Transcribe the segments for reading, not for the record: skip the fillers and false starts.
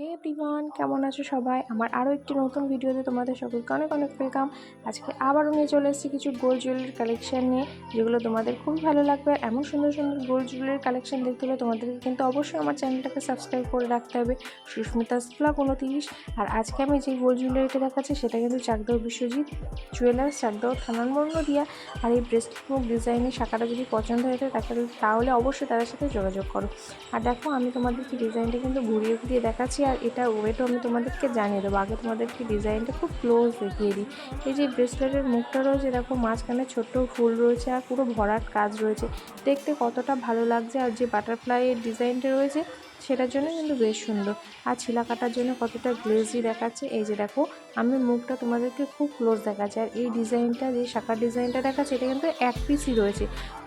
হে everyone, কেমন আছো সবাই? আমার আরও একটি নতুন ভিডিওতে তোমাদের সকলকে অনেক অনেক ওয়েলকাম। আজকে আবারও নিয়ে চলে এসেছি কিছু গোল্ড জুয়েলারির কালেকশান নিয়ে, যেগুলো তোমাদের খুব ভালো লাগবে। এমন সুন্দর সুন্দর গোল্ড জুয়েলারির কালেকশান দেখতে হলে তোমাদেরকে কিন্তু অবশ্যই আমার চ্যানেলটাকে সাবস্ক্রাইব করে রাখতে হবে, সুস্মিতাস ব্লগ 29। আর আজকে আমি যে গোল্ড জুয়েলারিটা দেখাচ্ছি সেটা কিন্তু চাকদহ বিশ্বজিৎ জুয়েলার্স, চাকদহ থানার মোড় নদিয়া। আর এই ব্রেসলেট মুখ ডিজাইনের শাখাটা যদি পছন্দ হয়ে থাকে তাহলে অবশ্যই তাদের সাথে যোগাযোগ করো। আর দেখো, আমি তোমাদেরকে ডিজাইনটা কিন্তু ঘুরিয়ে ঘুরিয়ে দেখাচ্ছি, আর এটা ওয়েটও আমি তোমাদেরকে জানিয়ে দেবো। আগে তোমাদেরকে ডিজাইনটা খুব ক্লোজ দেখিয়ে দিই। এই যে ব্রেসলেটের মুখটা রয়েছে, দেখো মাঝখানে ছোট্ট ফুল রয়েছে আর পুরো ভরাট কাজ রয়েছে, দেখতে কতটা ভালো লাগছে। আর যে বাটারফ্লাইয়ের ডিজাইনটা রয়েছে সেটার জন্য কিন্তু বেশ সুন্দর, আর ছিলা কাটার জন্য কতটা গ্লেজি দেখাচ্ছে। এই যে দেখো, আমি মুখটা তোমাদেরকে খুব ক্লোজ দেখাচ্ছি। আর এই ডিজাইনটা, যে শাখার ডিজাইনটা দেখাচ্ছে, এটা কিন্তু এক পিসই রয়েছে,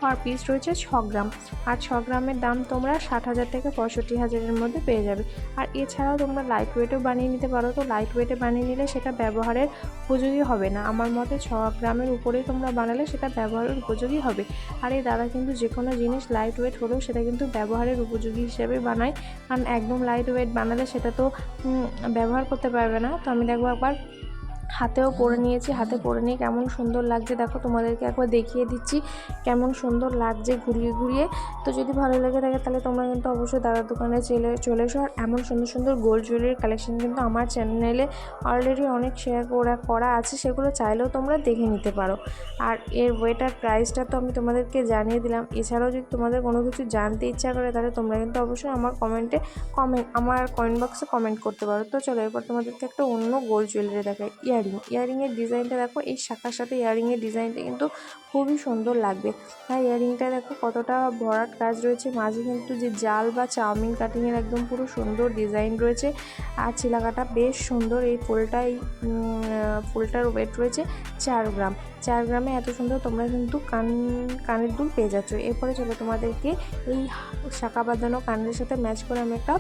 আর পিস রয়েছে 6 গ্রাম। আর 6 গ্রামের দাম তোমরা 60,000 থেকে 65,000-এর মধ্যে পেয়ে যাবে। আর এছাড়াও তোমরা লাইট ওয়েটও বানিয়ে নিতে পারো। তো লাইট ওয়েটে বানিয়ে নিলে সেটা ব্যবহারের উপযোগী হবে না, আমার মতে 6 গ্রামের উপরে তোমরা বানালে সেটা ব্যবহারের উপযোগী হবে। আর এই দাদা কিন্তু যে কোনো জিনিস লাইট ওয়েট হলেও সেটা কিন্তু ব্যবহারের উপযোগী হিসেবে বানায়, কারণ একদম লাইট ওয়েট বানালে সেটা তো ব্যবহার করতে পারবে না। তো আমি দেখবো একবার হাতেও পরে নিয়েছি, হাতে পরে নিয়ে কেমন সুন্দর লাগছে দেখো, তোমাদেরকে একবার দেখিয়ে দিচ্ছি কেমন সুন্দর লাগছে ঘুরিয়ে ঘুরিয়ে। তো যদি ভালো লেগে থাকে তাহলে তোমরা কিন্তু অবশ্যই দাদার দোকানে চলে এসো। আর এমন সুন্দর সুন্দর গোল্ড জুয়েলারির কালেকশন কিন্তু আমার চ্যানেলে অলরেডি অনেক শেয়ার করা আছে, সেগুলো চাইলেও তোমরা দেখে নিতে পারো। আর এর ওয়েটার প্রাইসটা তো আমি তোমাদেরকে জানিয়ে দিলাম। এছাড়াও যদি তোমাদের কোনো কিছু জানতে ইচ্ছা করে তাহলে তোমরা কিন্তু অবশ্যই আমার আমার কমেন্ট বক্সে কমেন্ট করতে পারো। তো চলো, এরপর তোমাদেরকে একটা অন্য গোল্ড জুয়েলারি দেখাই। ইয়ারিংয়ের ডিজাইনটা দেখো, এই শাখার সাথে ইয়ারিংয়ের ডিজাইনটা কিন্তু খুবই সুন্দর লাগবে। আর ইয়ারিংটা দেখো কতটা ভরাট কাজ রয়েছে, মাঝে কিন্তু যে জাল বা চাউমিন কাটিংয়ের একদম পুরো সুন্দর ডিজাইন রয়েছে। আর চিলাকাটা বেশ সুন্দর। এই ফুলটার ওয়েট রয়েছে 4 গ্রাম। 4 গ্রামে এত সুন্দর তোমরা কিন্তু কানের দুল পেয়ে যাচ্ছ। এরপরে চলো, তোমাদেরকে এই শাখা বাঁধানো কানের সাথে ম্যাচ করে আমি একটা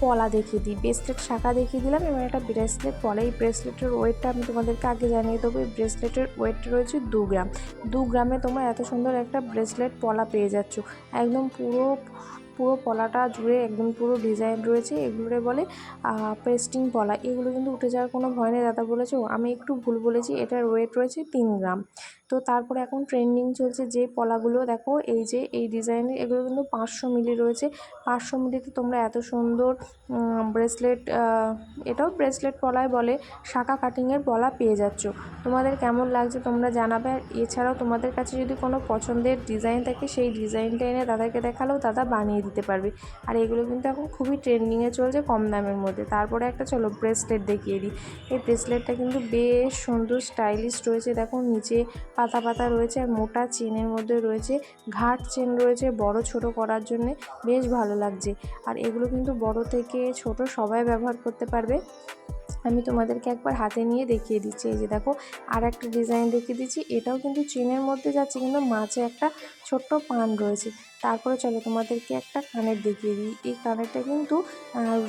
পলা দেখিয়ে দিই। ব্রেসলেট শাখা দেখিয়ে দিলাম, এবার একটা ব্রেসলেট পলা। এই ব্রেসলেটের ওয়েটটা আমি তোমাদেরকে আগে জানিয়ে দেবো। এই ব্রেসলেটের ওয়েট রয়েছে 2 গ্রাম। 2 গ্রামে তোমরা এত সুন্দর একটা ব্রেসলেট পলা পেয়ে যাচ্ছ। একদম পুরো পলাটা জুড়ে একদম পুরো ডিজাইন রয়েছে। এগুলোরে বলে পেস্টিং পলা। এগুলো কিন্তু উঠে যাওয়ার কোনো ভয় নেই। দাদা বলেছো, আমি একটু ভুল বলেছি, এটার ওয়েট রয়েছে 3 গ্রাম। তো তারপরে এখন ট্রেন্ডিং চলছে যে পলাগুলো দেখো, এই যে এই ডিজাইনের, এগুলো কিন্তু 500 মিলি রয়েছে। 500 মিলিতে তোমরা এত সুন্দর ব্রেসলেট, এটাও ব্রেসলেট পলাই বলে, শাখা কাটিংয়ের পলা পেয়ে যাচ্ছ। তোমাদের কেমন লাগছে তোমরা জানাবে। আর এছাড়াও তোমাদের কাছে যদি কোনো পছন্দের ডিজাইন থাকে, সেই ডিজাইনটা এনে দাদাকে দেখালেও দাদা বানিয়ে দিতে পারবে। আর এগুলো কিন্তু এখন খুবই ট্রেন্ডিংয়ে চলছে কম দামের মধ্যে। তারপরে একটা চলো ব্রেসলেট দেখিয়ে দিই। এই ব্রেসলেটটা কিন্তু বেশ সুন্দর স্টাইলিশ রয়েছে। দেখো, নিচে পাতা পাতা রয়েছে, আর মোটা চেনের মধ্যে রয়েছে, ঘাট চেন রয়েছে বড় ছোট করার জন্যে, বেশ ভালো লাগছে। আর এগুলো কিন্তু বড় থেকে ছোট সবাই ব্যবহার করতে পারবে। আমি তোমাদেরকে একবার হাতে নিয়ে দেখিয়ে দিচ্ছি। এই যে দেখো, আর একটা ডিজাইন দেখিয়ে দিচ্ছি। এটাও কিন্তু চেনের মধ্যে যাচ্ছে, কিন্তু মাঝে একটা ছোট্ট পান রয়েছে। তারপরে চলো, তোমাদেরকে একটা কানের দেখিয়ে দিই। এই কানেরটা কিন্তু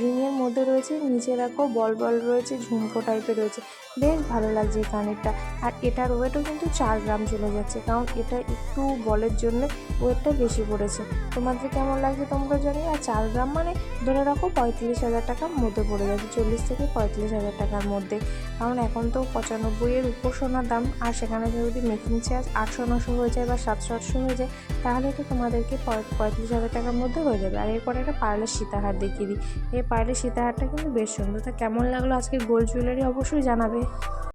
রিংয়ের মধ্যে রয়েছে, নিচে দেখো বল বল রয়েছে, ঝুমকো টাইপের রয়েছে, বেশ ভালো লাগছে এই কানেরটা। আর এটার ওয়েটও কিন্তু 4 গ্রাম চলে যাচ্ছে, কারণ এটা একটু বলের জন্য ওয়েটটা বেশি পড়েছে। তোমাদের কেমন লাগছে তোমরা জানি। আর 4 গ্রাম মানে ধরে রাখো 35,000 টাকার মধ্যে পড়ে যাচ্ছে, 40 থেকে 35,000 টাকার মধ্যে। কারণ এখন তো 95-এর উপর সোনার দাম, আর সেখানে যদি মেকিং চার্জ 800-900 হয়ে যায় বা 700-800 হয়ে যায়, তাহলে তো তোমাদেরকে 35,000 টাকার মধ্যে হয়ে যাবে। আর এরপরে একটা পার্লের সীতাহার দেখিয়ে দিই। এই পার্লের সীতাহারটা কিন্তু বেশ সুন্দর। তা কেমন লাগলো আজকে গোল্ড জুয়েলারি অবশ্যই জানাবে।